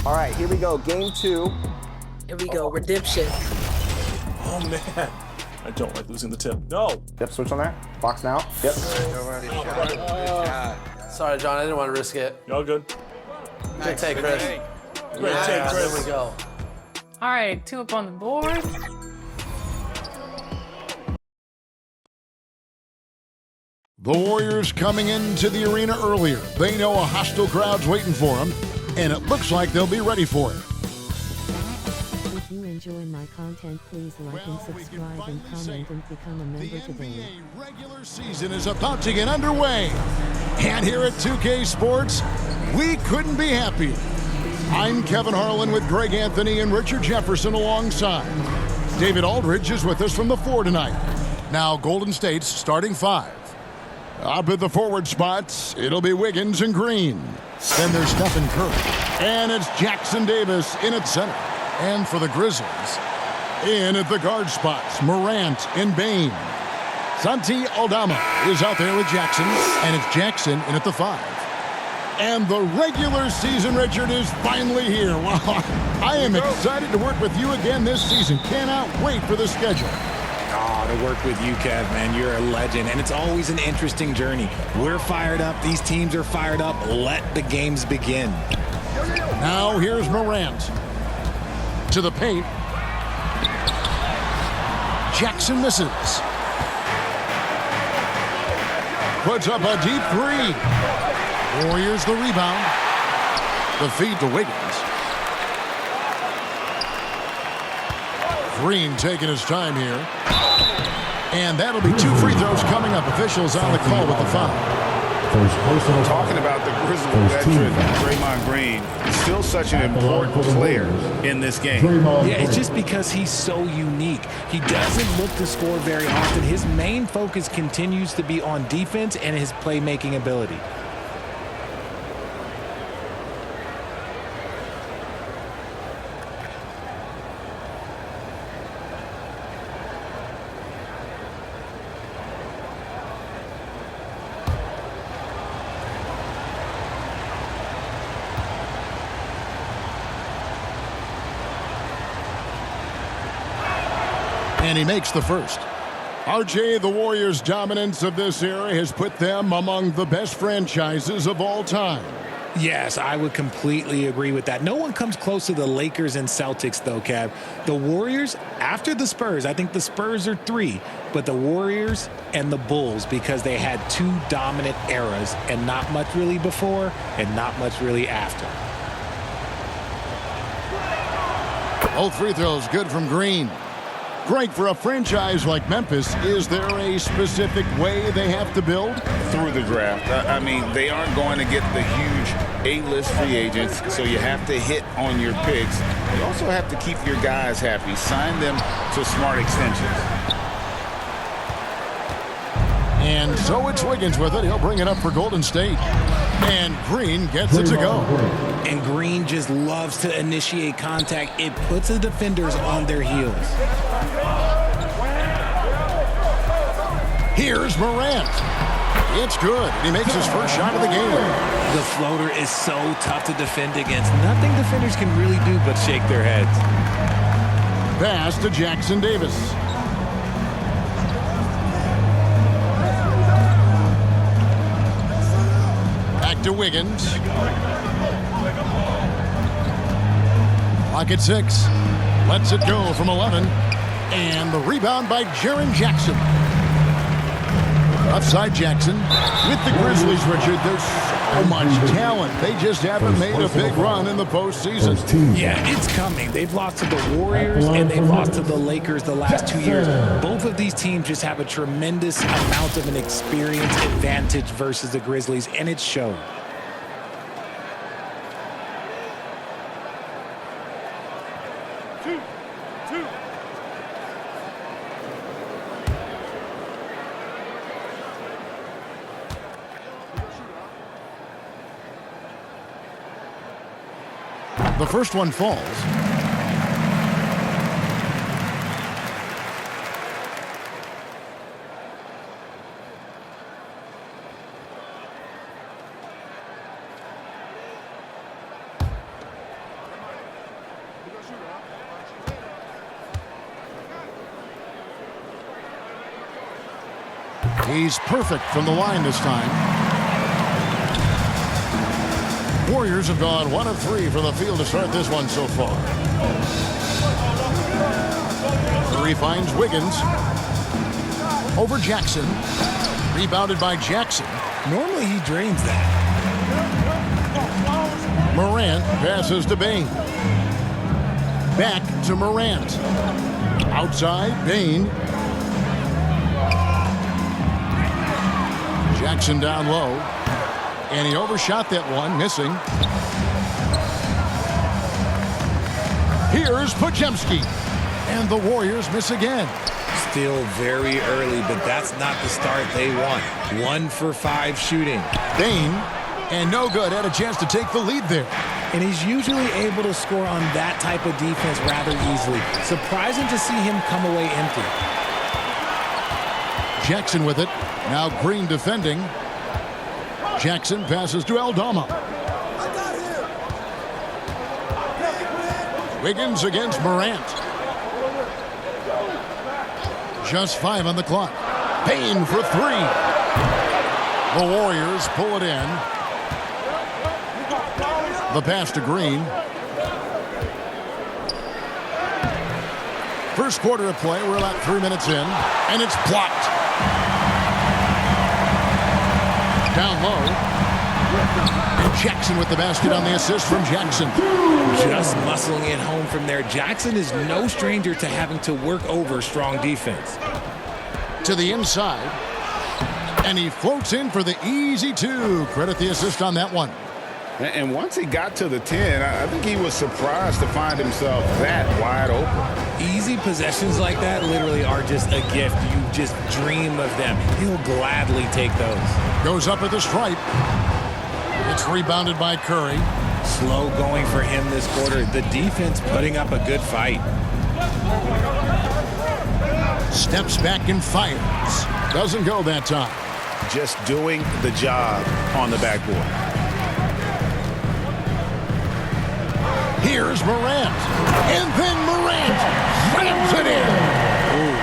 All right, here we go. Game 2. Here we go. Redemption. Oh, man. I don't like losing the tip. No. Yep, switch on there. Box now. Yep. Sorry, John. I didn't want to risk it. Y'all good? Good take, Chris. Great take, Chris. There we go. All right, 2 up on the board. The Warriors coming into the arena earlier. They know a hostile crowd's waiting for them, and it looks like they'll be ready for it. If you enjoy my content, please like and subscribe and comment and become a member today. The NBA regular season is about to get underway. And here at 2K Sports, we couldn't be happier. I'm Kevin Harlan with Greg Anthony and Richard Jefferson alongside. David Aldridge is with us from the 4 tonight. Now Golden State's starting 5. Up at the forward spots, it'll be Wiggins and Green. Then there's Stephen Curry. And it's Jackson Davis in at center. And for the Grizzlies, in at the guard spots, Morant and Bane. Santi Aldama is out there with Jackson, and it's Jackson in at the 5. And the regular season, Richard, is finally here. Wow, I am excited to work with you again this season. Cannot wait for the schedule. Oh, to work with you, Kev, man. You're a legend, and it's always an interesting journey. We're fired up. These teams are fired up. Let the games begin. Now here's Morant. To the paint. Jackson misses. Puts up a deep 3. Warriors the rebound. The feed to Wiggins. Green taking his time here. And that'll be 2 free throws coming up. Officials on the call with the foul. Talking about the Grizzlies veteran, Draymond Green, still such an important player in this game. Yeah, it's just because he's so unique. He doesn't look to score very often. His main focus continues to be on defense and his playmaking ability. And he makes the first. RJ, the Warriors' dominance of this era has put them among the best franchises of all time. Yes, I would completely agree with that. No one comes close to the Lakers and Celtics, though, Kev. The Warriors, after the Spurs, I think the Spurs are 3, but the Warriors and the Bulls, because they had 2 dominant eras and not much really before and not much really after. Both free throws good from Green. Greg, for a franchise like Memphis, is there a specific way they have to build? Through the draft. I mean, they aren't going to get the huge A-list free agents, so you have to hit on your picks. You also have to keep your guys happy. Sign them to smart extensions. And so it's Wiggins with it. He'll bring it up for Golden State. And Green gets it to go. And Green just loves to initiate contact. It puts the defenders on their heels. Here's Morant. It's good. He makes his first shot of the game. The floater is so tough to defend against. Nothing defenders can really do but shake their heads. Pass to Jackson Davis. Back to Wiggins. Clock at 6. Lets it go from 11. And the rebound by Jaren Jackson. Upside Jackson with the Grizzlies, Richard. There's so much talent. They just haven't made a big run in the postseason. Yeah, it's coming. They've lost to the Warriors and they've lost to the Lakers the last 2 years. Both of these teams just have a tremendous amount of an experience advantage versus the Grizzlies, and it showed. The first one falls. He's perfect from the line this time. Warriors have gone 1 of 3 from the field to start this one so far. Curry finds Wiggins. Over Jackson. Rebounded by Jackson. Normally he drains that. Morant passes to Bane. Back to Morant. Outside, Bane. Jackson down low. And he overshot that one, missing. Here's Podziemski. And the Warriors miss again. Still very early, but that's not the start they want. 1 for 5 shooting. Bane, and no good, had a chance to take the lead there. And he's usually able to score on that type of defense rather easily. Surprising to see him come away empty. Jackson with it. Now Green defending. Jackson passes to Aldama. Wiggins against Morant. Just 5 on the clock. Payne for 3. The Warriors pull it in. The pass to Green. First quarter of play. We're about 3 minutes in. And it's blocked. Down low. And Jackson with the basket on the assist from Jackson. Just muscling it home from there. Jackson is no stranger to having to work over strong defense. To the inside. And he floats in for the easy 2. Credit the assist on that one. And once he got to the 10, I think he was surprised to find himself that wide open. Easy possessions like that literally are just a gift. You just dream of them. He'll gladly take those. Goes up at the stripe. It's rebounded by Curry. Slow going for him this quarter. The defense putting up a good fight. Steps back and fires. Doesn't go that time. Just doing the job on the backboard. Here's Morant. And then Morant slams it in. Ooh.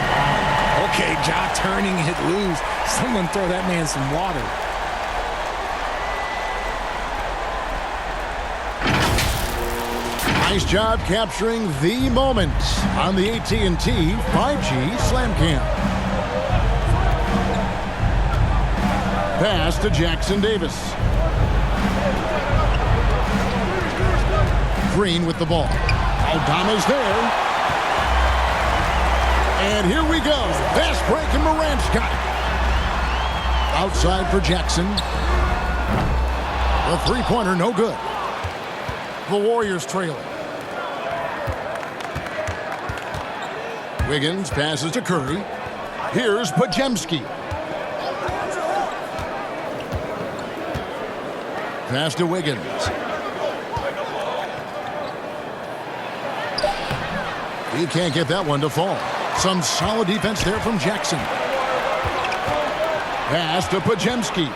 Okay, Ja turning it loose. Someone throw that man some water. Nice job capturing the moment on the AT&T 5G Slam Cam. Pass to Jackson Davis. Green with the ball. Aldama's there. And here we go. Fast break and Morant's got it. Outside for Jackson. The three-pointer no good. The Warriors trailing. Wiggins passes to Curry. Here's Podziemski. Pass to Wiggins. He can't get that one to fall. Some solid defense there from Jackson. Pass to Podziemski.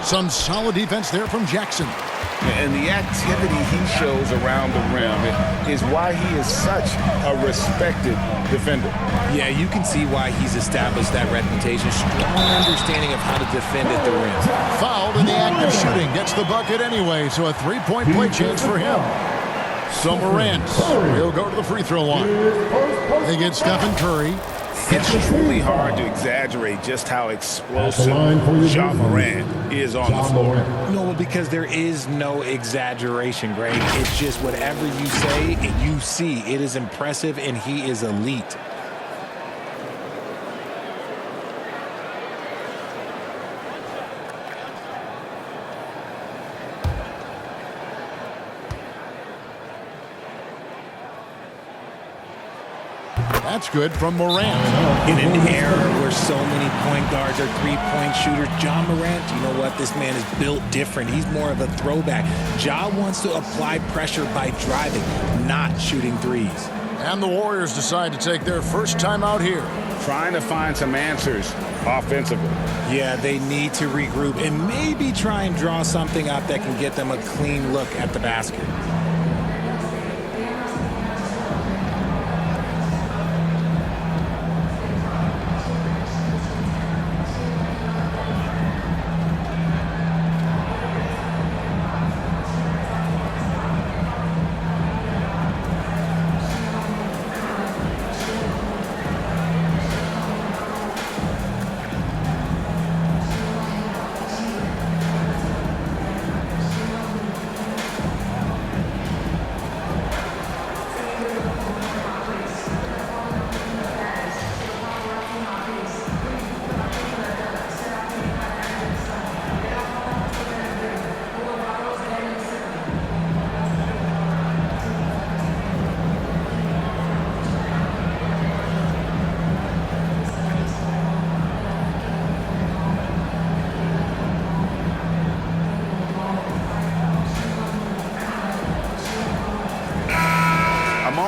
Some solid defense there from Jackson. And the activity he shows around the rim is why he is such a respected defender. Yeah, you can see why he's established that reputation. Strong understanding of how to defend at the rim. Fouled in the act of shooting. Gets the bucket anyway, so a three-point play chance for him. So Morant, he'll go to the free throw line. They get Stephen Curry. It's truly hard to exaggerate just how explosive Ja Morant is on the floor. No, because there is no exaggeration, Greg. It's just whatever you say and you see. It is impressive, and he is elite. That's good from Morant. In an era where so many point guards are three-point shooters, Ja Morant, you know what? This man is built different. He's more of a throwback. Ja wants to apply pressure by driving, not shooting threes. And the Warriors decide to take their first time out here. Trying to find some answers offensively. Yeah, they need to regroup and maybe try and draw something up that can get them a clean look at the basket.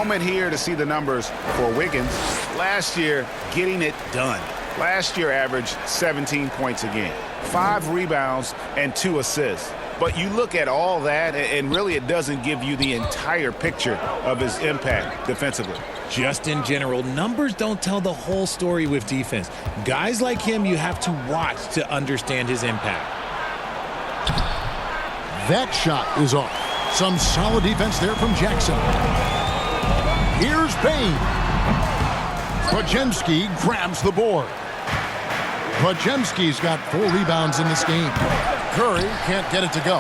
moment here to see the numbers for Wiggins. Last year, getting it done. Last year averaged 17 points a game, 5 rebounds, and 2 assists. But you look at all that, and really it doesn't give you the entire picture of his impact defensively. Just in general, numbers don't tell the whole story with defense. Guys like him, you have to watch to understand his impact. That shot is off. Some solid defense there from Jackson. Here's Bane. Podziemski grabs the board. Podziemski's got 4 rebounds in this game. Curry can't get it to go.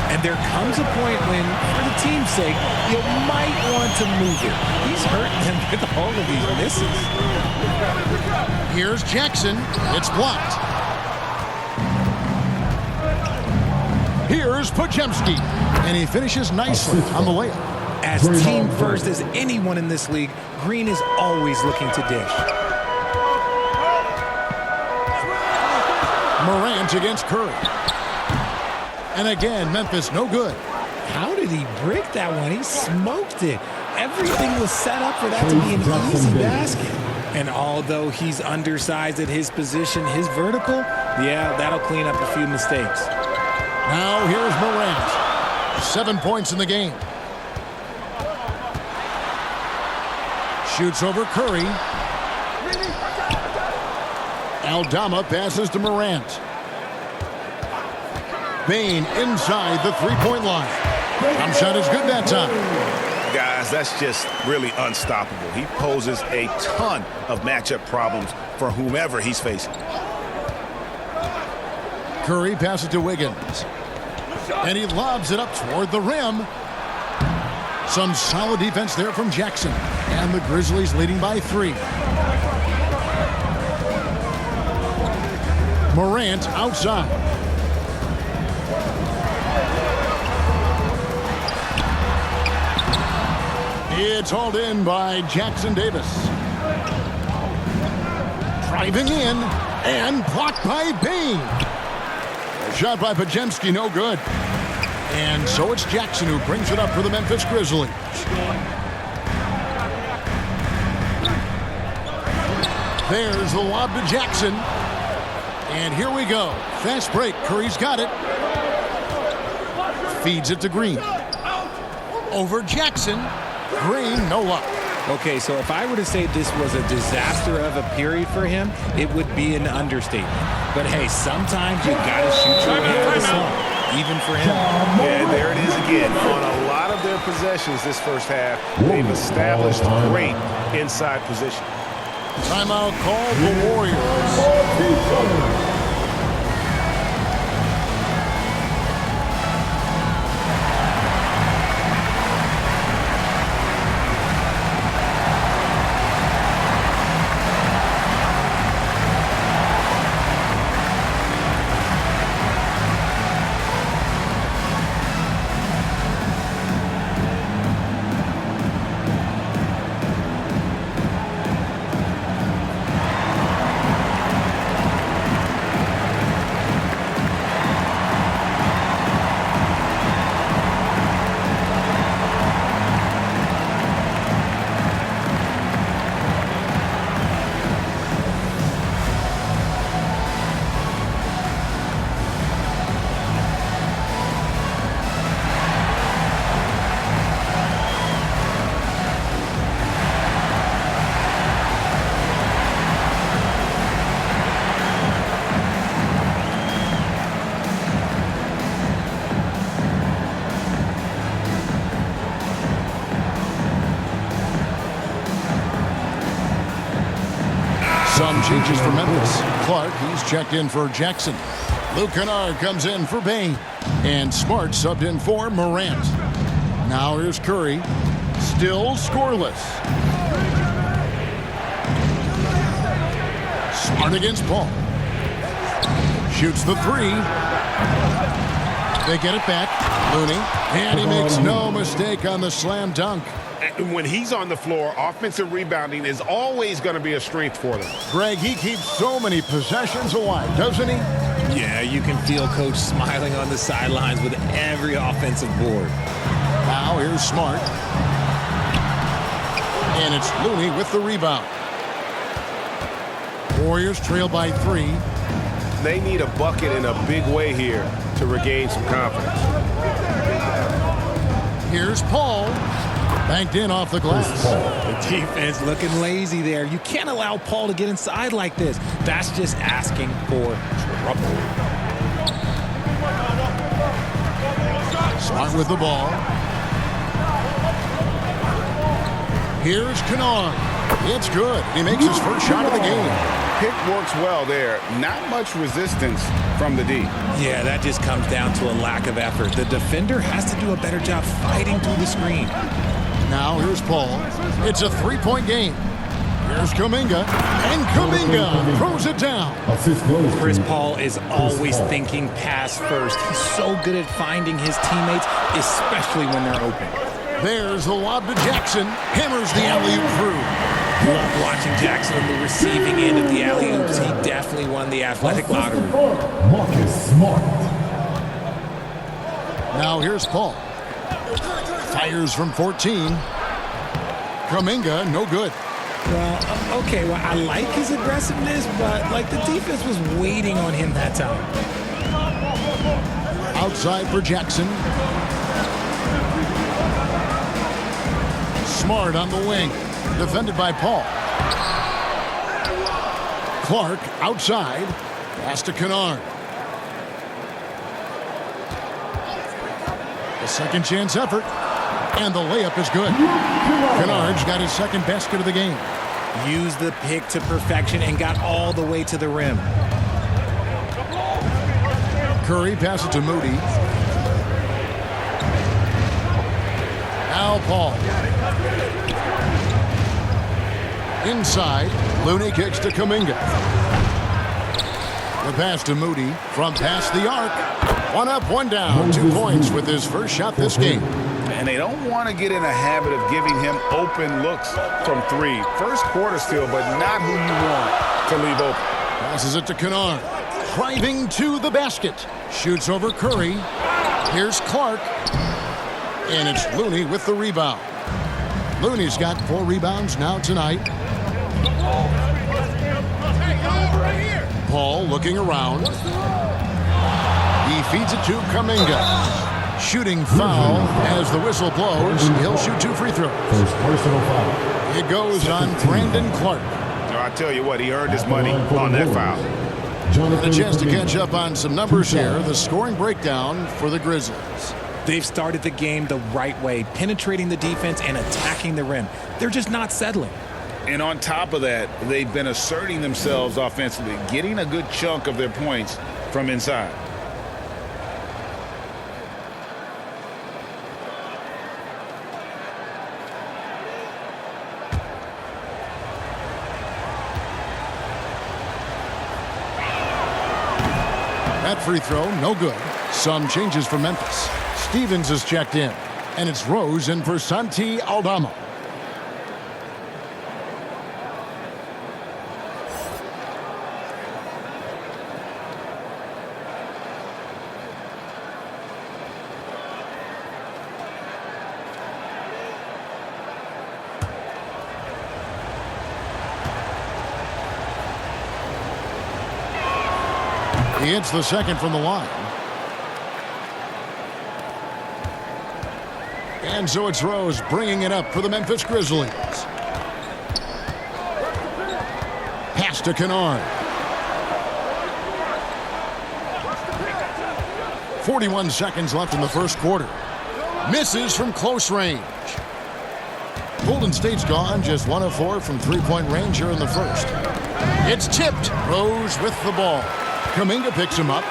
And there comes a point when, for the team's sake, you might want to move it. He's hurting them with all of these misses. Here's Jackson. It's blocked. Here's Podziemski. And he finishes nicely on the layup. As team first as anyone in this league, Green is always looking to dish. Morant against Curry. And again, Memphis no good. How did he break that one? He smoked it. Everything was set up for that to be an easy basket. And although he's undersized at his position, his vertical, yeah, that'll clean up a few mistakes. Now here's Morant. 7 points in the game. Shoots over Curry. Aldama passes to Morant. Bane inside the three-point line. Jump shot is good that time. Guys, that's just really unstoppable. He poses a ton of matchup problems for whomever he's facing. Curry passes to Wiggins. And he lobs it up toward the rim. Some solid defense there from Jackson. And the Grizzlies leading by 3. Morant outside. It's hauled in by Jackson Davis. Driving in and blocked by Bane. Shot by Podziemski, no good. And so it's Jackson who brings it up for the Memphis Grizzlies. There's the lob to Jackson. And here we go. Fast break. Curry's got it. Feeds it to Green. Over Jackson. Green, no luck. Okay, so if I were to say this was a disaster of a period for him, it would be an understatement. But hey, sometimes you gotta shoot your way out of the slump, even for him. And there it is again. On a lot of their possessions this first half, they've established great inside position. Timeout called the Warriors. Some changes for Memphis. Clark, he's checked in for Jackson. Luke Kennard comes in for Bane. And Smart subbed in for Morant. Now here's Curry. Still scoreless. Smart against Paul. Shoots the 3. They get it back. Looney. And he makes no mistake on the slam dunk. When he's on the floor, offensive rebounding is always going to be a strength for them. Greg, he keeps so many possessions alive, doesn't he? Yeah, you can feel Coach smiling on the sidelines with every offensive board. Now here's Smart. And it's Looney with the rebound. Warriors trail by 3. They need a bucket in a big way here to regain some confidence. Here's Paul. Banked in off the glass. The defense looking lazy there. You can't allow Paul to get inside like this. That's just asking for trouble. Smart with the ball. Here's Kennard. It's good. He makes his first shot of the game. Pick works well there. Not much resistance from the D. Yeah, that just comes down to a lack of effort. The defender has to do a better job fighting through the screen. Now here's Paul. It's a 3-point game. Here's Kuminga. And Kuminga throws it down. Chris Paul is always thinking pass first. He's so good at finding his teammates, especially when they're open. There's the lob to Jackson. Hammers the alley-oop through. Love watching Jackson on the receiving end of the alley-oops. He definitely won the athletic lottery. Marcus Smart. Now here's Paul. Fires from 14. Kuminga, no good. Well, okay, well, I like his aggressiveness, but like the defense was waiting on him that time. Outside for Jackson. Smart on the wing. Defended by Paul. Clark outside. Pass to Kennard. A second chance effort. And the layup is good. Kennard's got his second basket of the game. Used the pick to perfection and got all the way to the rim. Curry passes to Moody. Now Paul. Inside, Looney kicks to Kuminga. The pass to Moody from past the arc. 1 up, 1 down. 2 points with his first shot this game. And they don't want to get in a habit of giving him open looks from 3. First quarter still, but not who you want to leave open. Passes it to Kennard. Driving to the basket. Shoots over Curry. Here's Clark. And it's Looney with the rebound. Looney's got 4 rebounds now tonight. Paul looking around. He feeds it to Kuminga. Shooting foul as the whistle blows. He'll shoot 2 free throws. First personal foul. It goes on Brandon Clark. I tell you what, he earned his money on that foul. A chance to catch up on some numbers here. The scoring breakdown for the Grizzlies. They've started the game the right way, penetrating the defense and attacking the rim. They're just not settling. And on top of that, they've been asserting themselves offensively, getting a good chunk of their points from inside. That free throw, no good. Some changes for Memphis. Stevens is checked in, and it's Rose in for Santi Aldama. He hits the second from the line. And so it's Rose bringing it up for the Memphis Grizzlies. Pass to Kennard. 41 seconds left in the first quarter. Misses from close range. Golden State's gone just 1 of 4 from 3-point range here in the first. It's tipped. Rose with the ball. Kuminga picks him up.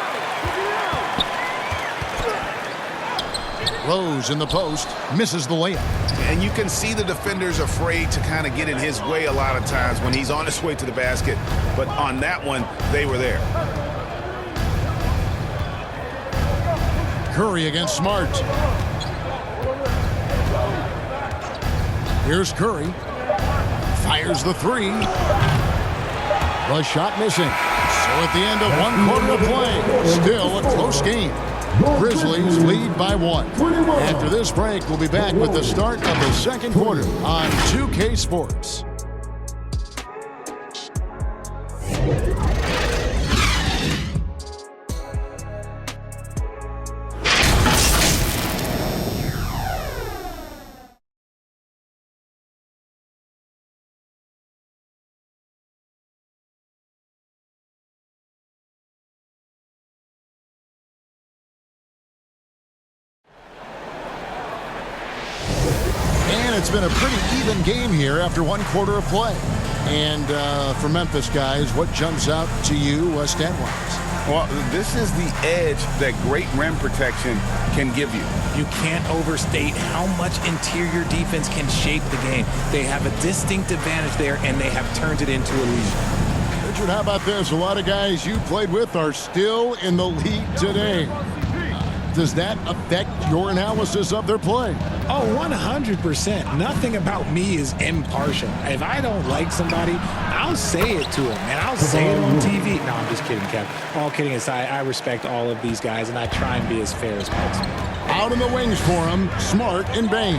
Rose in the post, misses the layup. And you can see the defenders afraid to kind of get in his way a lot of times when he's on his way to the basket. But on that one, they were there. Curry against Smart. Here's Curry. Fires the 3. The shot missing. So at the end of 1 quarter of play, still a close game. Grizzlies lead by 1. After this break, we'll be back with the start of the second quarter on 2K Sports. And it's been a pretty even game here after 1 quarter of play. And for Memphis, guys, what jumps out to you stat-wise? Well, this is the edge that great rim protection can give you. You can't overstate how much interior defense can shape the game. They have a distinct advantage there, and they have turned it into a lead. Richard, how about this? A lot of guys you played with are still in the lead today. Does that affect your analysis of their play? Oh, 100%. Nothing about me is impartial. If I don't like somebody, I'll say it to them, and I'll say it on TV. No, I'm just kidding, Kev. All kidding aside, I respect all of these guys, and I try and be as fair as possible. Out in the wings for him, Smart and Bain.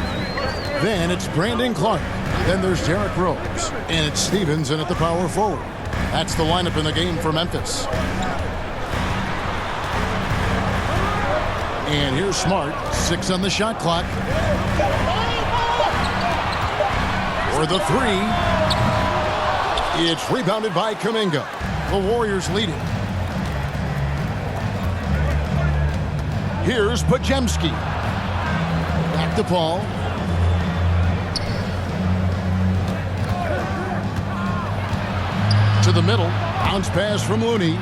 Then it's Brandon Clark. Then there's Derrick Rose. And it's Stevens in at the power forward. That's the lineup in the game for Memphis. And here's Smart, 6 on the shot clock. For the 3. It's rebounded by Kuminga. The Warriors leading. Here's Podziemski. Back to Paul. To the middle. Bounce pass from Looney.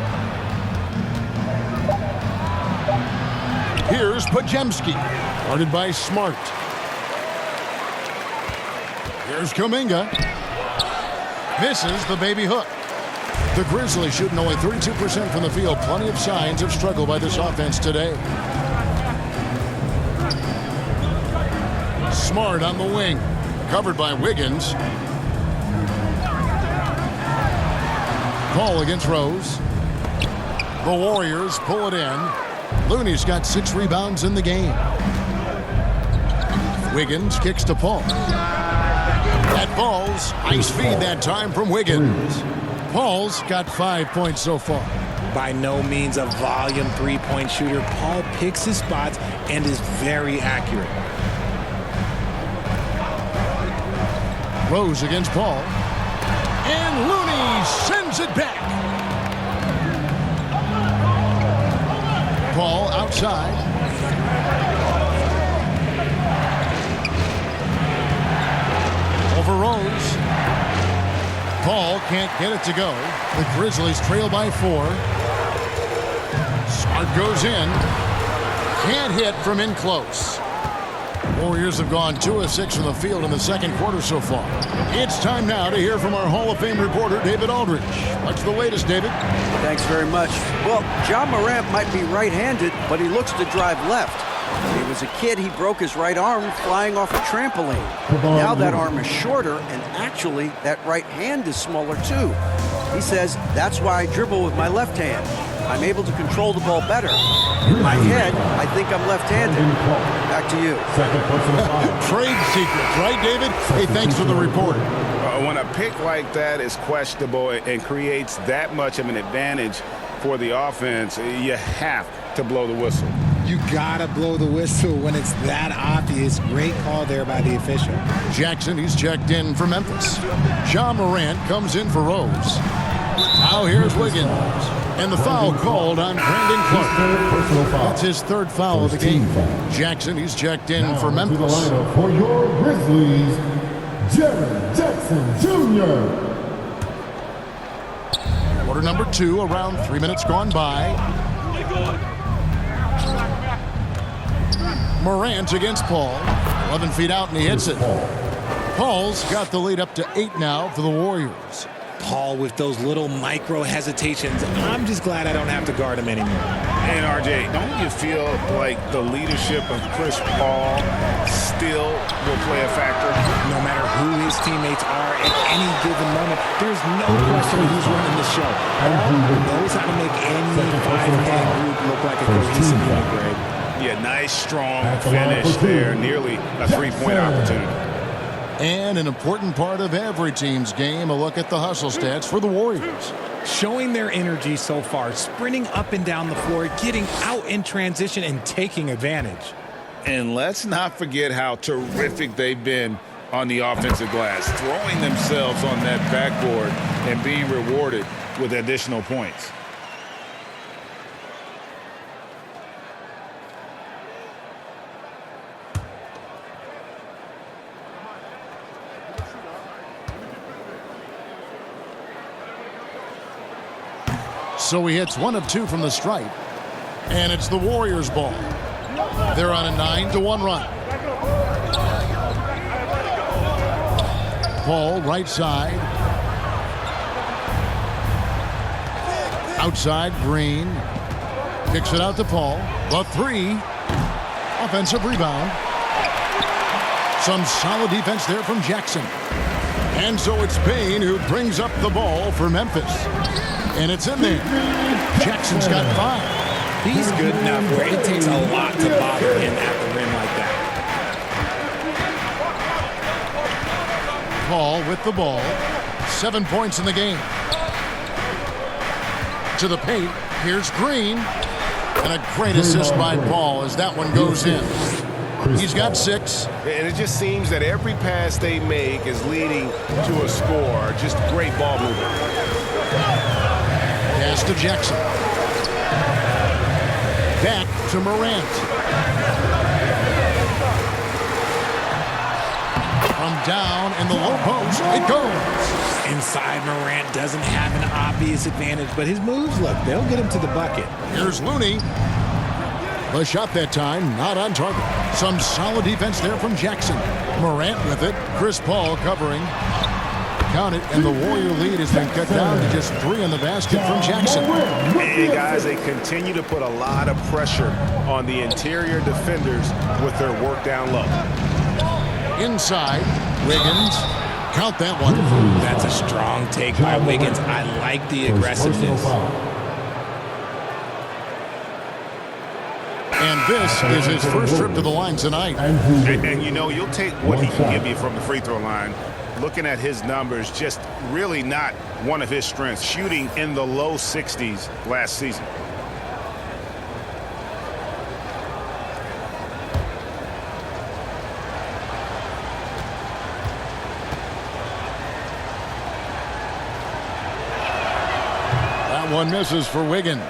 Here's Podziemski, guarded by Smart. Here's Kuminga. Misses the baby hook. The Grizzlies shooting only 32% from the field. Plenty of signs of struggle by this offense today. Smart on the wing, covered by Wiggins. Paul against Rose. The Warriors pull it in. Looney's got 6 rebounds in the game. Wiggins kicks to Paul. That falls. Nice feed that time from Wiggins. Paul's got 5 points so far. By no means a volume three-point shooter, Paul picks his spots and is very accurate. Rose against Paul. And Looney sends it back. Paul outside. Over Rose. Paul can't get it to go. The Grizzlies trail by 4. Smart goes in. Can't hit from in close. Warriors have gone 2 of 6 from the field in the second quarter so far. It's time now to hear from our Hall of Fame reporter, David Aldridge. What's the latest, David? Thanks very much. Well, Ja Morant might be right-handed, but he looks to drive left. When he was a kid, he broke his right arm flying off a trampoline. Now that arm is shorter, and actually, that right hand is smaller too. He says, that's why I dribble with my left hand. I'm able to control the ball better. In my head, I think I'm left-handed. Back to you. Trade secrets, right, David? Hey, thanks for the report. When a pick like that is questionable and creates that much of an advantage for the offense, you have to blow the whistle. You gotta blow the whistle when it's that obvious. Great call there by the official. Jackson, he's checked in for Memphis. Ja Morant comes in for Rose. Now here's Wiggins. And the foul called on Brandon Clark. That's his 3rd foul of the game. Jackson, he's checked in for Memphis. For your Grizzlies, Jaren Jackson Jr. Quarter number 2, around 3 minutes gone by. Morant against Paul. 11 feet out, and he hits it. Paul's got the lead up to 8 now for the Warriors. Paul with those little micro hesitations. I'm just glad I don't have to guard him anymore. And RJ, don't you feel like the leadership of Chris Paul still will play a factor? No matter who his teammates are at any given moment. There's no question who's running the show. Paul knows how to make any five-man group look like a cohesive unit, Greg. Yeah, nice, strong finish there. Nearly a three-point opportunity. And an important part of every team's game, a look at the hustle stats for the Warriors. Showing their energy so far, sprinting up and down the floor, getting out in transition, and taking advantage. And let's not forget how terrific they've been on the offensive glass, throwing themselves on that backboard and being rewarded with additional points. So he hits 1 of 2 from the stripe. And it's the Warriors' ball. They're on a 9-1 run. Paul, right side. Outside, Green. Kicks it out to Paul. The 3. Offensive rebound. Some solid defense there from Jackson. And so it's Payne who brings up the ball for Memphis. And it's in there. Jackson's got 5. He's good enough where it takes a lot to bother him at the rim like that. Paul with the ball. 7 points in the game. To the paint. Here's Green. And a great assist by Paul as that one goes in. He's got 6. And it just seems that every pass they make is leading to a score. Just great ball movement. Pass to Jackson. Back to Morant. From down in the low post, it goes. Inside, Morant doesn't have an obvious advantage, but his moves, look, they'll get him to the bucket. Here's Looney. The shot that time, not on target. Some solid defense there from Jackson. Morant with it. Chris Paul covering. Count it, and the Warrior lead has been cut down to just 3 in the basket from Jackson. Hey, guys, they continue to put a lot of pressure on the interior defenders with their work down low. Inside, Wiggins. Count that one. That's a strong take by Wiggins. I like the aggressiveness. And this is his first trip to the line tonight. And you know, you'll take what he can give you from the free throw line. Looking at his numbers, just really not one of his strengths. Shooting in the low 60s last season. That one misses for Wiggins.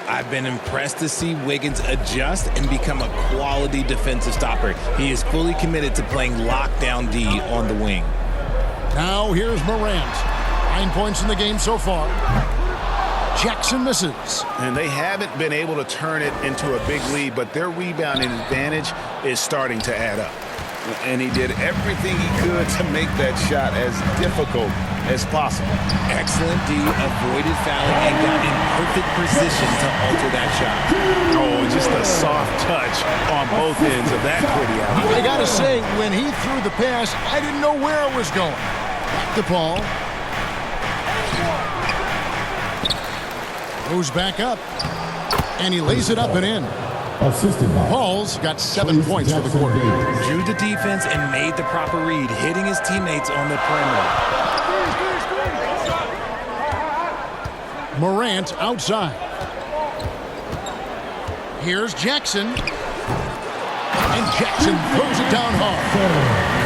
I've been impressed to see Wiggins adjust and become a quality defensive stopper. He is fully committed to playing lockdown D on the wing. Now here's Morant. 9 points in the game so far. Jackson misses. And they haven't been able to turn it into a big lead, but their rebounding advantage is starting to add up. And he did everything he could to make that shot as difficult as possible. Excellent D, avoided fouling, and got in perfect position to alter that shot. Oh, just a soft touch on both ends of that pretty alley. I gotta say, when he threw the pass, I didn't know where it was going. Back to Paul. Goes back up. And he lays it up and in. Paul's got 7 points for the quarter. Drew the defense and made the proper read, hitting his teammates on the perimeter. Morant outside. Here's Jackson. And Jackson throws it down hard.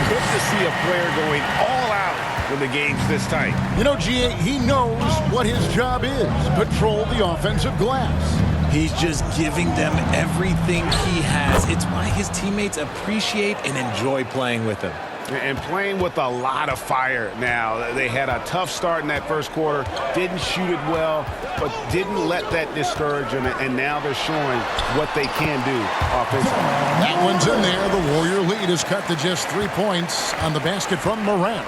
Good to see a player going all out when the game's this tight. You know, G.A., he knows what his job is. Patrol the offensive glass. He's just giving them everything he has. It's why his teammates appreciate and enjoy playing with him. And playing with a lot of fire now. They had a tough start in that first quarter, didn't shoot it well, but didn't let that discourage them, and now they're showing what they can do offensively. That one's in there. The Warrior lead is cut to just 3 points on the basket from Morant.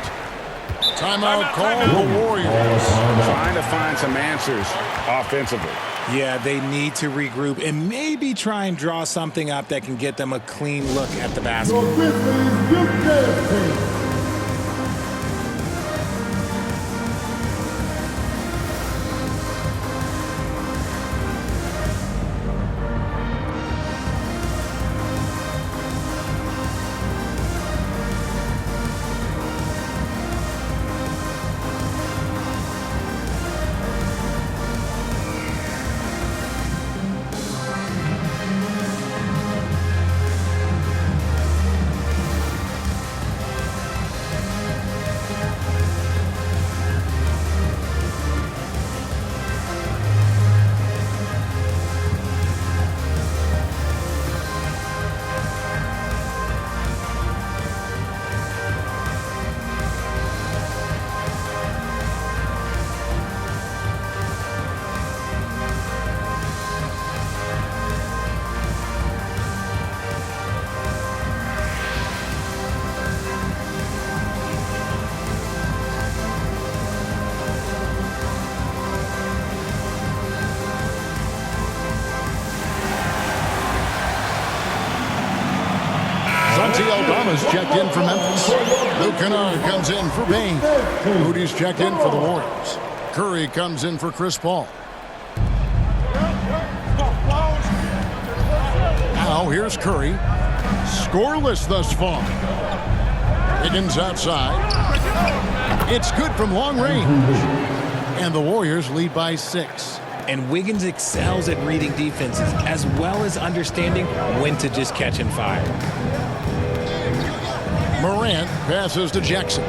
Timeout call the Warriors. Trying to find some answers offensively. Yeah, they need to regroup and maybe try and draw something up that can get them a clean look at the basket. Santi Aldama's checked in for Memphis. Luke Kennard comes in for Bain. Moody's checked in for the Warriors. Curry comes in for Chris Paul. Now here's Curry. Scoreless thus far. Wiggins outside. It's good from long range. And the Warriors lead by 6. And Wiggins excels at reading defenses as well as understanding when to just catch and fire. Morant passes to Jackson.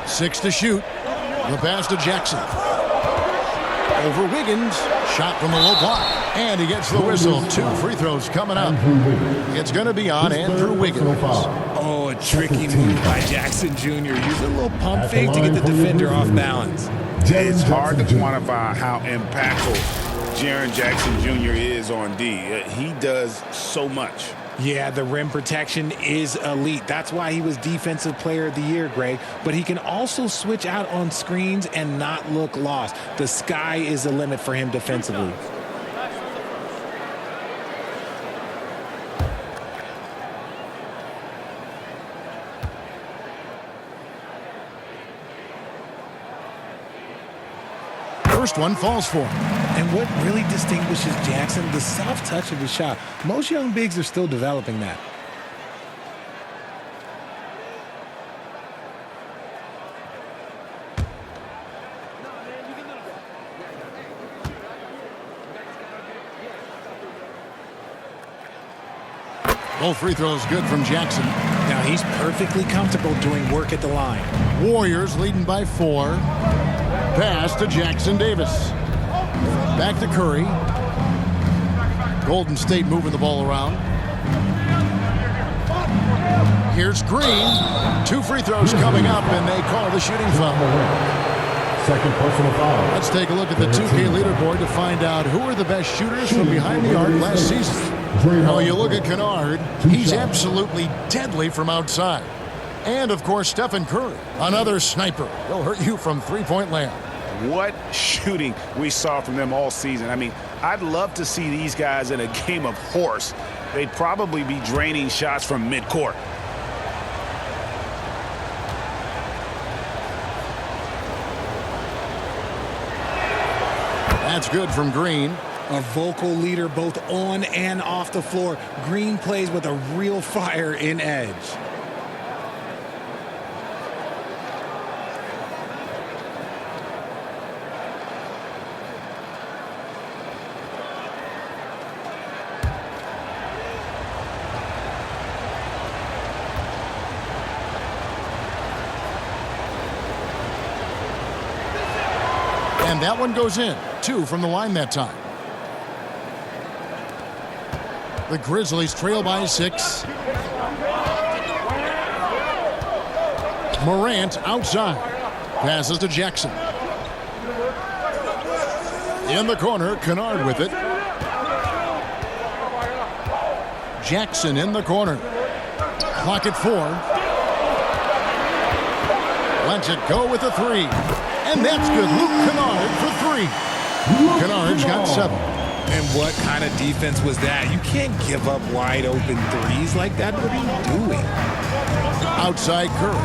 Six to shoot. The pass to Jackson. Over Wiggins. Shot from the low block. And he gets the whistle. 2 free throws coming up. It's going to be on Andrew Wiggins. Oh, a tricky move by Jackson Jr. Use a little pump fake to get the defender off balance. It's hard to quantify how impactful Jaren Jackson Jr. is on D. He does so much. Yeah, the rim protection is elite. That's why he was Defensive Player of the Year, Greg. But he can also switch out on screens and not look lost. The sky is the limit for him defensively. First one falls for him. And what really distinguishes Jackson, the soft touch of his shot. Most young bigs are still developing that. Both free throws good from Jackson. Now he's perfectly comfortable doing work at the line. Warriors leading by 4. Pass to Jackson Davis. Back to Curry. Golden State moving the ball around. Here's Green. 2 free throws coming up, and they call the shooting foul. Second personal foul. Let's take a look at the 2K leaderboard to find out who are the best shooters from behind the arc last season. Well, you look at Kennard. He's absolutely deadly from outside. And, of course, Stephen Curry, another sniper. He'll hurt you from three-point land. What shooting we saw from them all season. I mean, I'd love to see these guys in a game of horse. They'd probably be draining shots from midcourt. That's good from Green. A vocal leader both on and off the floor. Green plays with a real fire in edge. And that one goes in. 2 from the line that time. The Grizzlies trail by 6. Morant outside. Passes to Jackson. In the corner, Kennard with it. Jackson in the corner. Clock at 4. Lets it go with a 3. And that's good. Luke Kennard for 3. Kennard's got 7. And what kind of defense was that? You can't give up wide open threes like that. What are you doing? Outside Curry.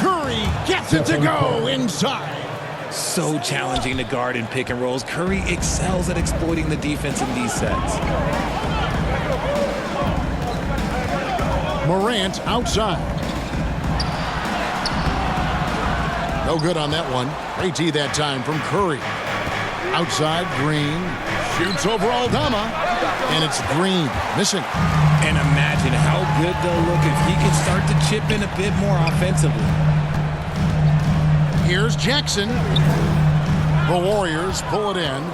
Curry gets it to go inside. So challenging to guard in pick and rolls. Curry excels at exploiting the defense in these sets. Morant outside. No good on that one. AT that time from Curry. Outside, Green. Shoots over Aldama. And it's Green. Missing. And imagine how good they'll look if he can start to chip in a bit more offensively. Here's Jackson. The Warriors pull it in.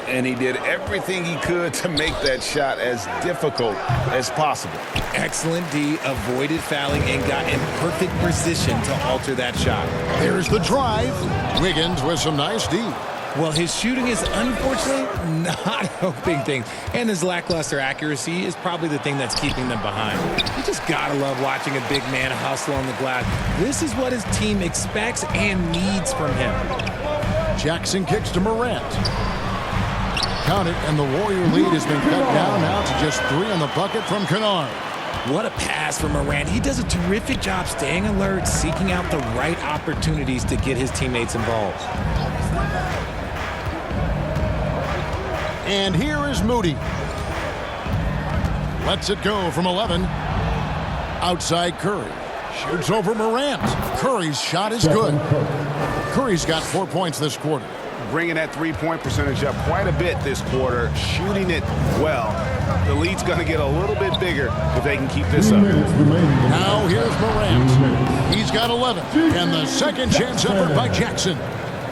And he did everything he could to make that shot as difficult as possible. Excellent D, avoided fouling, and got in perfect position to alter that shot. There's the drive. Wiggins with some nice D. Well, his shooting is unfortunately not helping things. And his lackluster accuracy is probably the thing that's keeping them behind. You just gotta love watching a big man hustle on the glass. This is what his team expects and needs from him. Jackson kicks to Morant. Count it, and the Warrior lead has been cut down now to just 3 on the bucket from Kennard. What a pass from Morant. He does a terrific job staying alert, seeking out the right opportunities to get his teammates involved. And here is Moody. Lets it go from 11. Outside Curry. Shoots over Morant. Curry's shot is good. Curry's got 4 points this quarter. Bringing that three-point percentage up quite a bit this quarter, shooting it well. The lead's going to get a little bit bigger if they can keep this up. Now here's Morant. He's got 11. And the second chance effort by Jackson.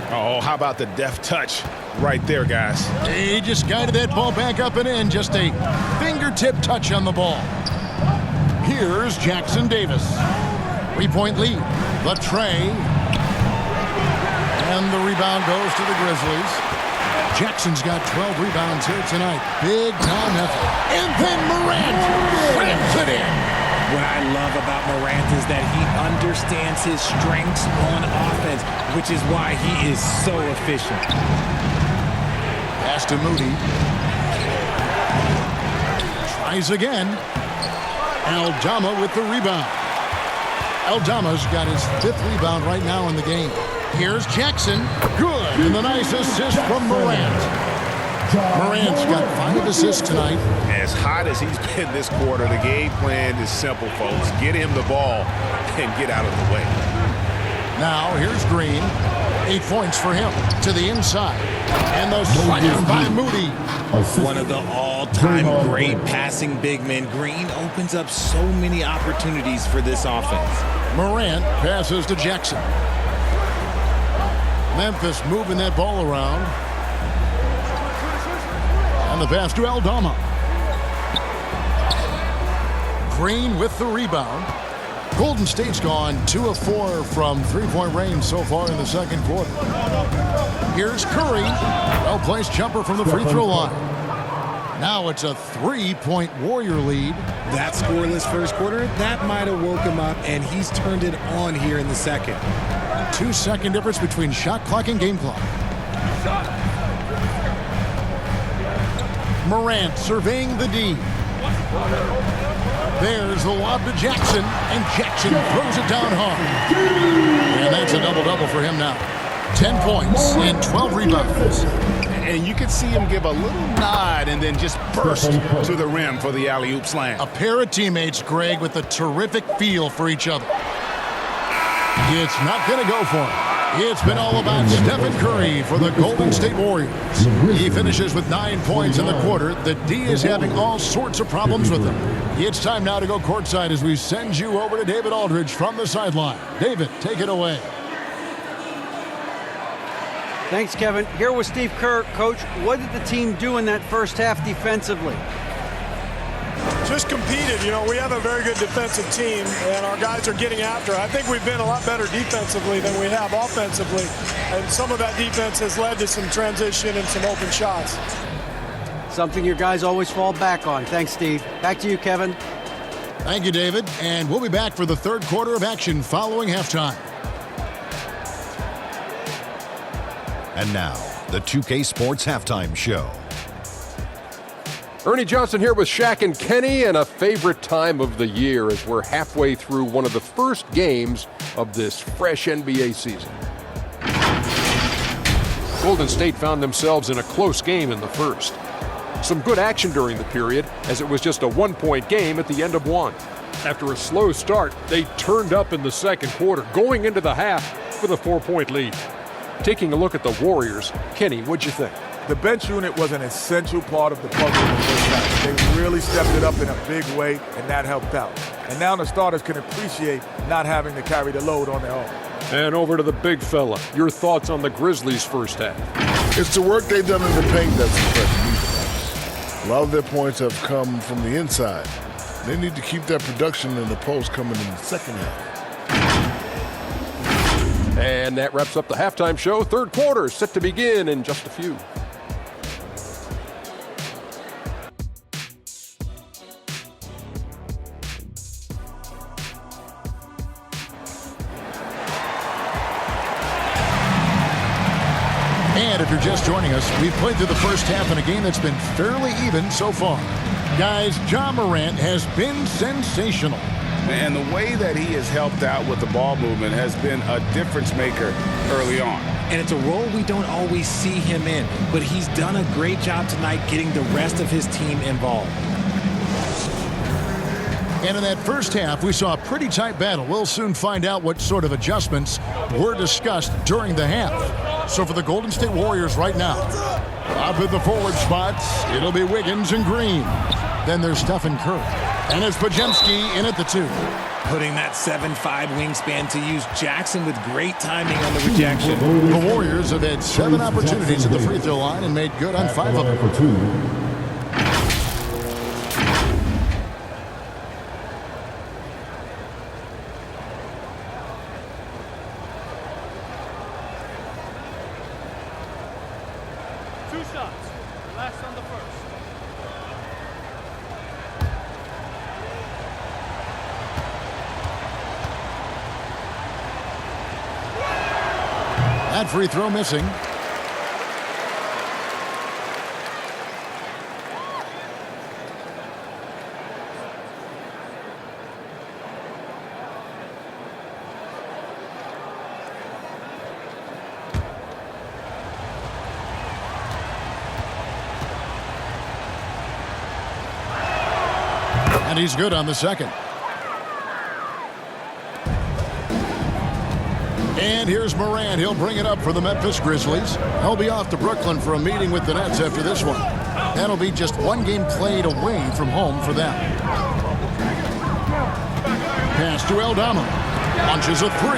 Oh, how about the deft touch right there, guys? He just guided that ball back up and in. Just a fingertip touch on the ball. Here's Jackson Davis. 3-point lead. The tray. And the rebound goes to the Grizzlies. Jackson's got 12 rebounds here tonight. Big time effort. And then Morant slams it in. What I love about Morant is that he understands his strengths on offense, which is why he is so efficient. Pass to Moody. Tries again. Aldama with the rebound. Aldama's got his 5th rebound right now in the game. Here's Jackson. Good. And the nice assist from Morant. Morant's got 5 assists tonight. As hot as he's been this quarter, the game plan is simple, folks. Get him the ball and get out of the way. Now here's Green. 8 points for him to the inside. And the slam by Moody. One of the all-time great passing big men. Green opens up so many opportunities for this offense. Morant passes to Jackson. Memphis moving that ball around. And the pass to Aldama. Green with the rebound. Golden State's gone 2 of 4 from 3-point range so far in the second quarter. Here's Curry. Well-placed jumper from the free throw line. Now it's a 3-point Warrior lead. That scoreless first quarter, that might have woke him up, and he's turned it on here in the second. 2-second difference between shot clock and game clock. Morant surveying the D. There's the lob to Jackson, and Jackson throws it down hard. And that's a double-double for him now. 10 points and 12 rebounds. And you can see him give a little nod and then just burst to the rim for the alley-oop slam. A pair of teammates, Greg, with a terrific feel for each other. It's not going to go for him. It's been all about Stephen Curry for the Golden State Warriors. He finishes with 9 points in the quarter. The D is having all sorts of problems with him. It's time now to go courtside as we send you over to David Aldridge from the sideline. David, take it away. Thanks, Kevin. Here with Steve Kerr. Coach, what did the team do in that first half defensively? Just competed. You know, we have a very good defensive team, and our guys are getting after it. I think we've been a lot better defensively than we have offensively, and some of that defense has led to some transition and some open shots. Something your guys always fall back on. Thanks, Steve. Back to you, Kevin. Thank you, David. And we'll be back for the third quarter of action following halftime. And now, the 2K Sports Halftime Show. Ernie Johnson here with Shaq and Kenny, and a favorite time of the year as we're halfway through one of the first games of this fresh NBA season. Golden State found themselves in a close game in the first. Some good action during the period, as it was just a 1-point game at the end of one. After a slow start, they turned up in the second quarter, going into the half with a 4-point lead. Taking a look at the Warriors, Kenny, what'd you think? The bench unit was an essential part of the puzzle in the first half. They really stepped it up in a big way, and that helped out. And now the starters can appreciate not having to carry the load on their own. And over to the big fella. Your thoughts on the Grizzlies' first half? It's the work they've done in the paint that's impressed me. A lot of their points have come from the inside. They need to keep that production in the post coming in the second half. And that wraps up the halftime show. Third quarter set to begin in just a few. And if you're just joining us, we've played through the first half in a game that's been fairly even so far. Guys, Ja Morant has been sensational. And the way that he has helped out with the ball movement has been a difference maker early on. And it's a role we don't always see him in, but he's done a great job tonight getting the rest of his team involved. And in that first half, we saw a pretty tight battle. We'll soon find out what sort of adjustments were discussed during the half. So for the Golden State Warriors right now, up at the forward spots, it'll be Wiggins and Green. Then there's Stephen Curry. And it's Podziemski in at the 2. Putting that 7'5" wingspan to use. Jackson with great timing on the rejection. The Warriors have had 7 opportunities at the free throw line and made good on 5 of them. For 2. That free throw missing. And he's good on the second. And here's Morant. He'll bring it up for the Memphis Grizzlies. He'll be off to Brooklyn for a meeting with the Nets after this one. That'll be just one game played away from home for them. Pass to Aldama. Launches a 3.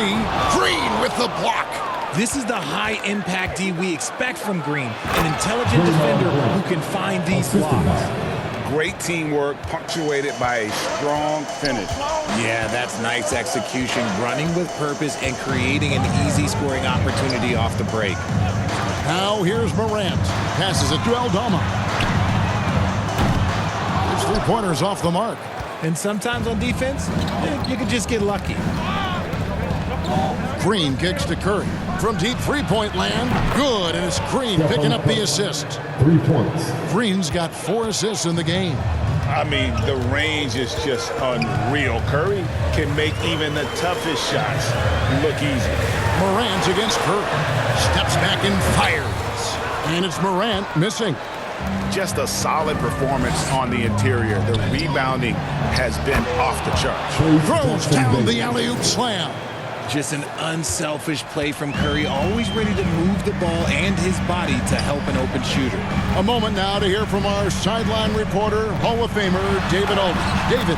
Green with the block. This is the high-impact D we expect from Green, an intelligent defender who can find these blocks. Great teamwork, punctuated by a strong finish. Yeah, that's nice execution, running with purpose and creating an easy scoring opportunity off the break. Now here's Morant. Passes it to Aldama. His 3-pointers off the mark. And sometimes on defense, you can just get lucky. Green kicks to Curry. From deep 3-point land. Good, and it's Green picking up the assist. 3 points. Green's got 4 assists in the game. I mean, the range is just unreal. Curry can make even the toughest shots look easy. Morant against Curry. Steps back and fires. And it's Morant missing. Just a solid performance on the interior. The rebounding has been off the charts. Throws down the alley-oop slam. Just an unselfish play from Curry, always ready to move the ball and his body to help an open shooter. A moment now to hear from our sideline reporter, Hall of Famer David Aldridge. David.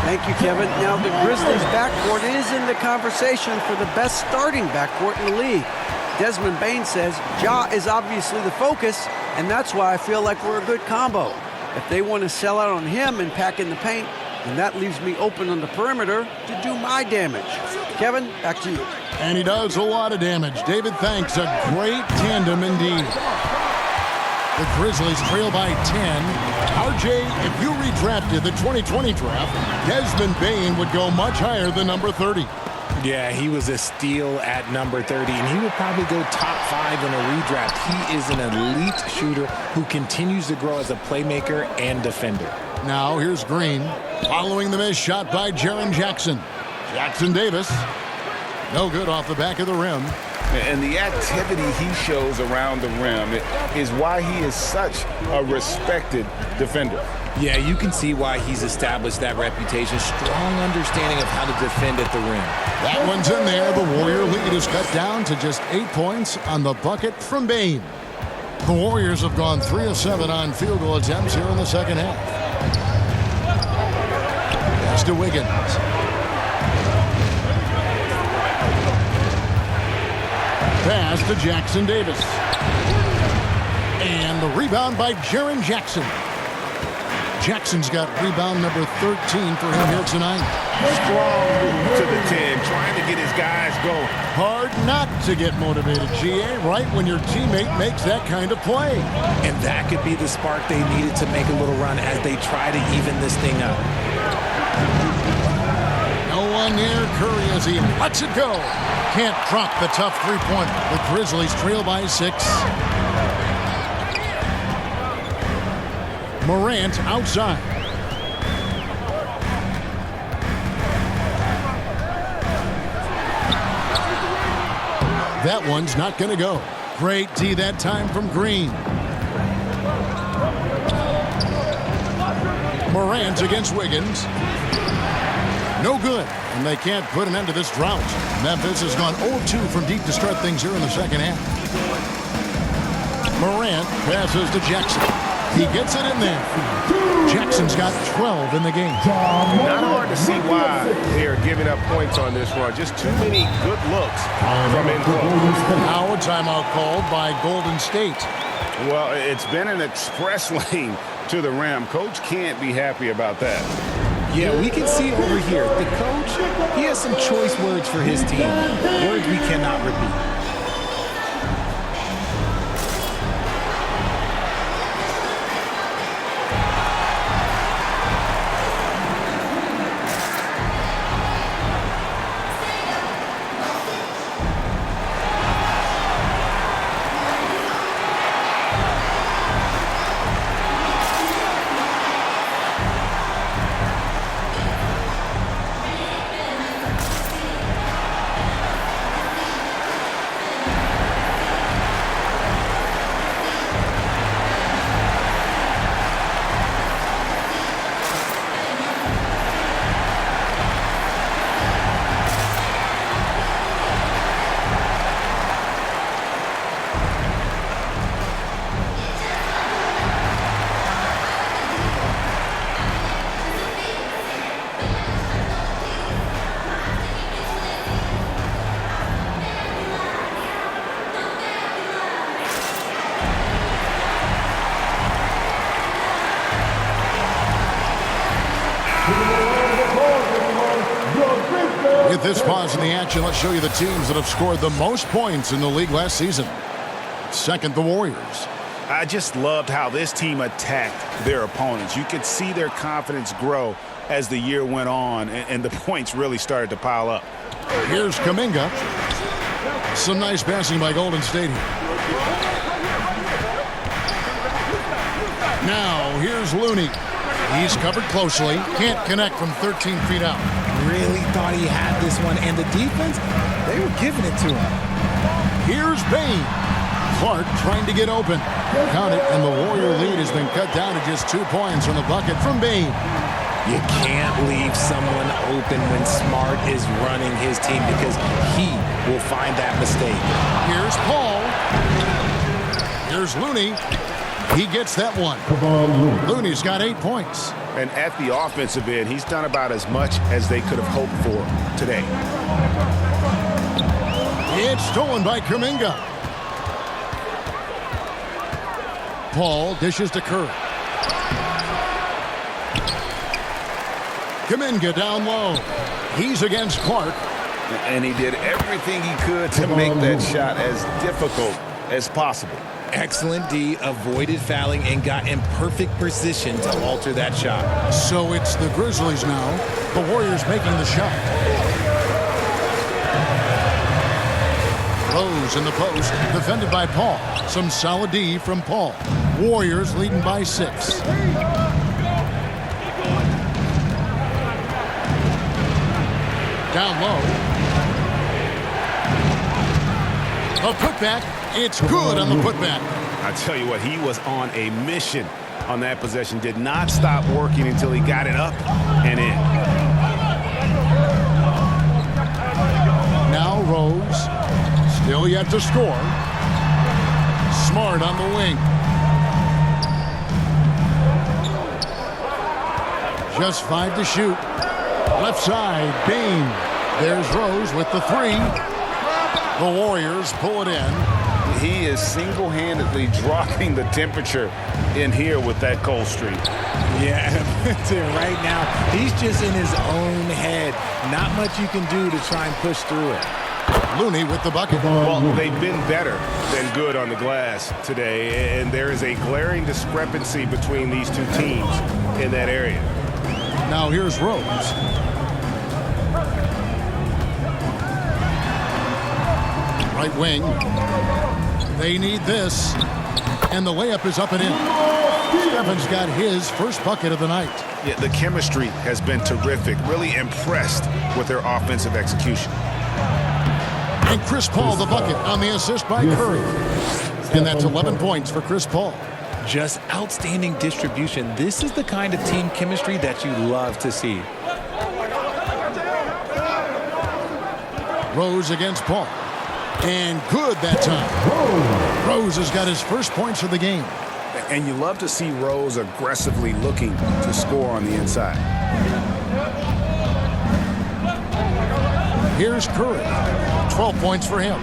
Thank you, Kevin. Now, the Grizzlies' backcourt is in the conversation for the best starting backcourt in the league. Desmond Bane says Ja is obviously the focus, and that's why I feel like we're a good combo. If they want to sell out on him and pack in the paint, then that leaves me open on the perimeter to do my damage. Kevin, back to you. And he does a lot of damage. David, thanks. A great tandem indeed. The Grizzlies trail by 10. RJ, if you redrafted the 2020 draft, Desmond Bane would go much higher than number 30. Yeah, he was a steal at number 30, and he would probably go top 5 in a redraft. He is an elite shooter who continues to grow as a playmaker and defender. Now here's Green, following the missed shot by Jaren Jackson. Jackson Davis, no good off the back of the rim. And the activity he shows around the rim is why he is such a respected defender. Yeah, you can see why he's established that reputation. Strong understanding of how to defend at the rim. That one's in there. The Warrior lead is cut down to just 8 points on the bucket from Bane. The Warriors have gone 3 of 7 on field goal attempts here in the second half. Pass to Wiggins. Pass to Jackson Davis. And the rebound by Jaren Jackson. Jackson's got rebound number 13 for him here tonight. Strong move to the 10, trying to get his guys going. Hard not to get motivated, GA, right when your teammate makes that kind of play. And that could be the spark they needed to make a little run as they try to even this thing up. No one near Curry as he lets it go. Can't drop the tough three-pointer. The Grizzlies trail by 6. Morant outside. That one's not going to go. Great D that time from Green. Morant against Wiggins. No good, and they can't put an end to this drought. Memphis has gone 0-2 from deep to start things here in the second half. Morant passes to Jackson. He gets it in there. Jackson's got 12 in the game. Not hard to see why they're giving up points on this run. Just too many good looks from in close. Now a timeout called by Golden State. Well, it's been an express lane to the rim. Coach can't be happy about that. Yeah, we can see over here. The coach, he has some choice words for his team. Words we cannot repeat. With this pause in the action, let's show you the teams that have scored the most points in the league last season. Second, the Warriors. I just loved how this team attacked their opponents. You could see their confidence grow as the year went on, and the points really started to pile up. Here's Kuminga. Some nice passing by Golden State. Now, here's Looney. He's covered closely. Can't connect from 13 feet out. Really thought he had this one, and the defense, they were giving it to him. Here's Bane. Clark trying to get open. Count it, and the Warrior lead has been cut down to just 2 points from the bucket from Bane. You can't leave someone open when Smart is running his team because he will find that mistake. Here's Paul. Here's Looney. He gets that one. Looney's got 8 points. And at the offensive end, he's done about as much as they could have hoped for today. It's stolen by Kuminga. Paul dishes to Curry. Kuminga down low. He's against Clark. And he did everything he could to make that shot as difficult as possible. Excellent D, avoided fouling, and got in perfect position to alter that shot. So it's the Grizzlies now. The Warriors making the shot. Rose in the post, defended by Paul. Some solid D from Paul. Warriors leading by 6. Down low. A putback. It's good on the putback. I tell you what, he was on a mission on that possession. Did not stop working until he got it up and in. Now Rose. Still yet to score. Smart on the wing. Just 5 to shoot. Left side, Bane. There's Rose with the 3. The Warriors pull it in. He is single-handedly dropping the temperature in here with that cold streak. Yeah, right now, he's just in his own head. Not much you can do to try and push through it. Looney with the bucket. Well, they've been better than good on the glass today, and there is a glaring discrepancy between these two teams in that area. Now here's Rose. Right wing. They need this. And the layup is up and in. Stephens got his first bucket of the night. Yeah, the chemistry has been terrific. Really impressed with their offensive execution. And Chris Paul the bucket on the assist by Curry. And that's 11 points for Chris Paul. Just outstanding distribution. This is the kind of team chemistry that you love to see. Rose against Paul. And good that time. Rose has got his first points of the game. And you love to see Rose aggressively looking to score on the inside. Here's Curry. 12 points for him.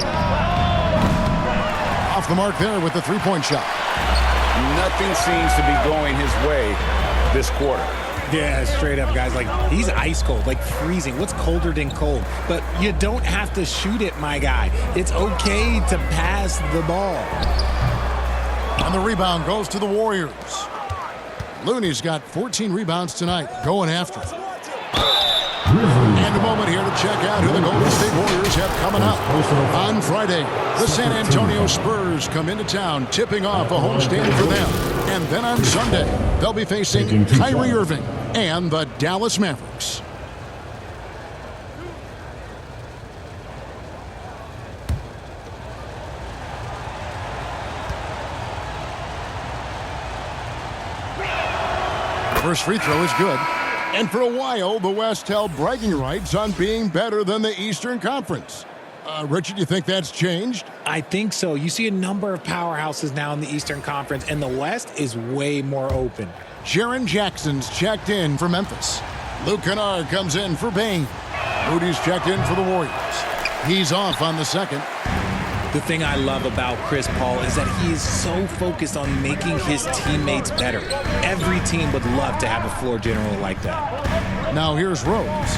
Off the mark there with the three-point shot. Nothing seems to be going his way this quarter. Yeah, straight up, guys. Like, he's ice cold, like freezing. What's colder than cold? But you don't have to shoot it, my guy. It's okay to pass the ball. And the rebound goes to the Warriors. Looney's got 14 rebounds tonight, going after it. And a moment here to check out who the Golden State Warriors have coming up. On Friday, the San Antonio Spurs come into town, tipping off a homestand for them. And then on Sunday, they'll be facing Kyrie Irving and the Dallas Mavericks. First free throw is good. And for a while, the West held bragging rights on being better than the Eastern Conference. Richard, you think that's changed? I think so. You see a number of powerhouses now in the Eastern Conference, and the West is way more open. Jaren Jackson's checked in for Memphis. Luke Kennard comes in for Bane. Moody's checked in for the Warriors. He's off on the second. The thing I love about Chris Paul is that he is so focused on making his teammates better. Every team would love to have a floor general like that. Now here's Rose.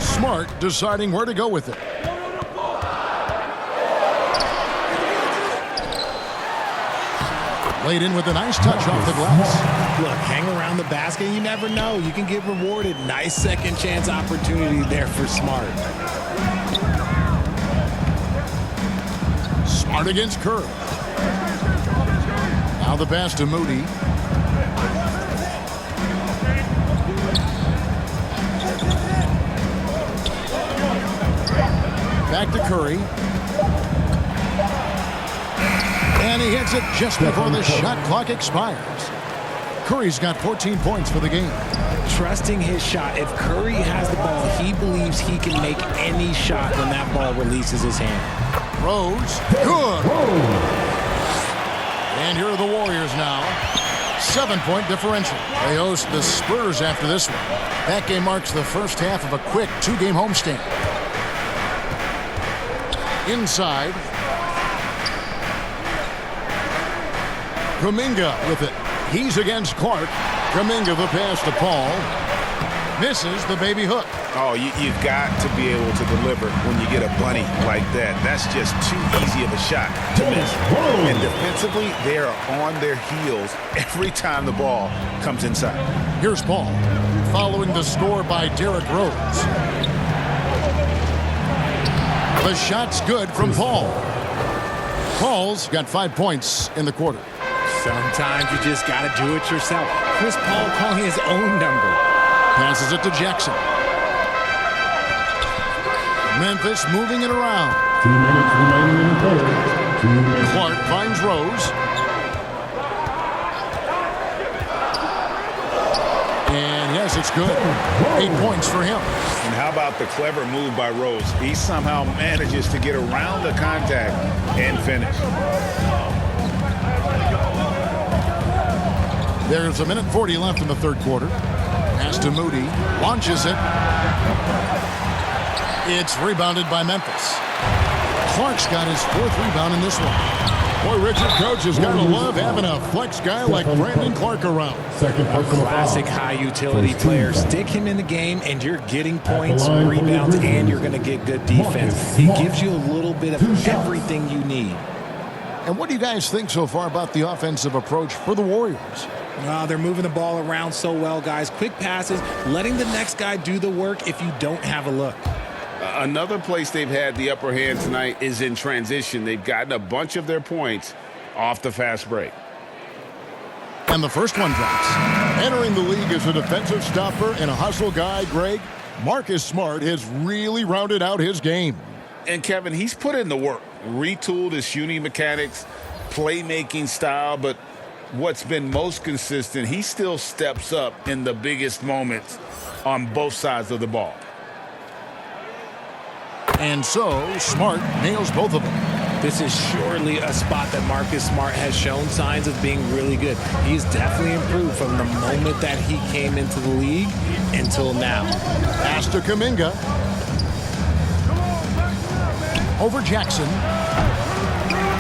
Smart deciding where to go with it. Laid in with a nice touch off the glass. Look, hang around the basket, you never know. You can get rewarded. Nice second chance opportunity there for Smart. Smart against Curry. Now the pass to Moody. Back to Curry. And he hits it just before the shot clock expires. Curry's got 14 points for the game. Trusting his shot. If Curry has the ball, he believes he can make any shot when that ball releases his hand. Rose, good. And here are the Warriors now. 7-point differential. They host the Spurs after this one. That game marks the first half of a quick two-game homestand. Inside. Kuminga with it. He's against Clark. Kuminga the pass to Paul. Misses the baby hook. Oh, you've got to be able to deliver when you get a bunny like that. That's just too easy of a shot to miss. And defensively, they are on their heels every time the ball comes inside. Here's Paul, following the score by Derrick Rose. The shot's good from Paul. Paul's got 5 points in the quarter. Sometimes you just got to do it yourself. Chris Paul calling his own number. Passes it to Jackson. Memphis moving it around. 2 minutes remaining in the third. 2 minutes. Clark finds Rose. And yes, it's good. 8 points for him. And how about the clever move by Rose? He somehow manages to get around the contact and finish. There's 1:40 left in the third quarter. Pass to Moody. Launches it. It's rebounded by Memphis. Clark's got his 4th rebound in this one. Boy, Richard, coach has got to love having a flex guy like Brandon Clark around. A classic high utility player. Stick him in the game and you're getting points, rebounds, and you're going to get good defense. He gives you a little bit of everything you need. And what do you guys think so far about the offensive approach for the Warriors? They're moving the ball around so well, guys. Quick passes, letting the next guy do the work if you don't have a look. Another place they've had the upper hand tonight is in transition. They've gotten a bunch of their points off the fast break. And the first one drops. Entering the league as a defensive stopper and a hustle guy, Greg, Marcus Smart has really rounded out his game. And Kevin, he's put in the work. Retooled his shooting mechanics, playmaking style, but what's been most consistent, he still steps up in the biggest moments on both sides of the ball. And so, Smart nails both of them. This is surely a spot that Marcus Smart has shown signs of being really good. He's definitely improved from the moment that he came into the league until now. Pass to Kuminga. Over Jackson.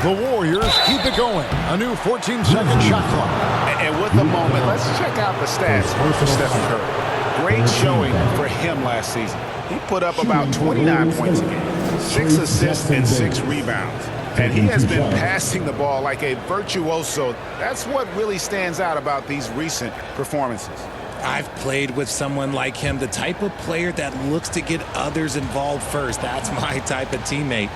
The Warriors keep it going. A new 14-second shot clock. And with the moment, let's check out the stats for Stephen Curry. Great showing for him last season. He put up about 29 points a game, 6 assists and 6 rebounds. And he has been passing the ball like a virtuoso. That's what really stands out about these recent performances. I've played with someone like him, the type of player that looks to get others involved first. That's my type of teammate.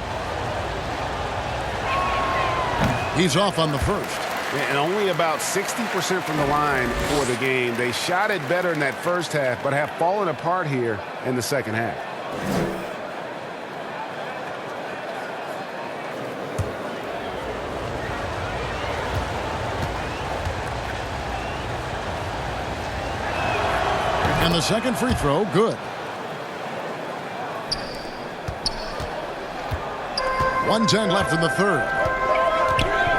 He's off on the first. And only about 60% from the line for the game. They shot it better in that first half, but have fallen apart here in the second half. And the second free throw, good. 1:10 left in the third.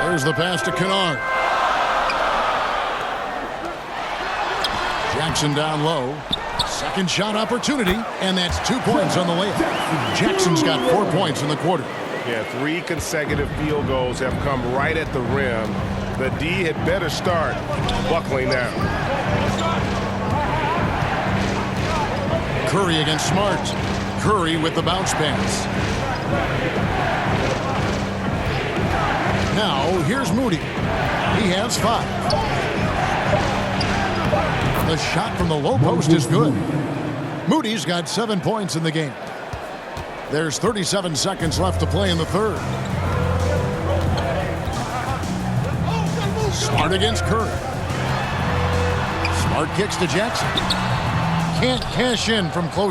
There's the pass to Kennard. Jackson down low. Second shot opportunity, and that's 2 points on the layup. Jackson's got 4 points in the quarter. Yeah, 3 consecutive field goals have come right at the rim. The D had better start buckling down. Curry against Smart. Curry with the bounce pass. Now, here's Moody. He has 5. The shot from the low post is good. Moody's got 7 points in the game. There's 37 seconds left to play in the third. Smart against Curry. Smart kicks to Jackson. Can't cash in from close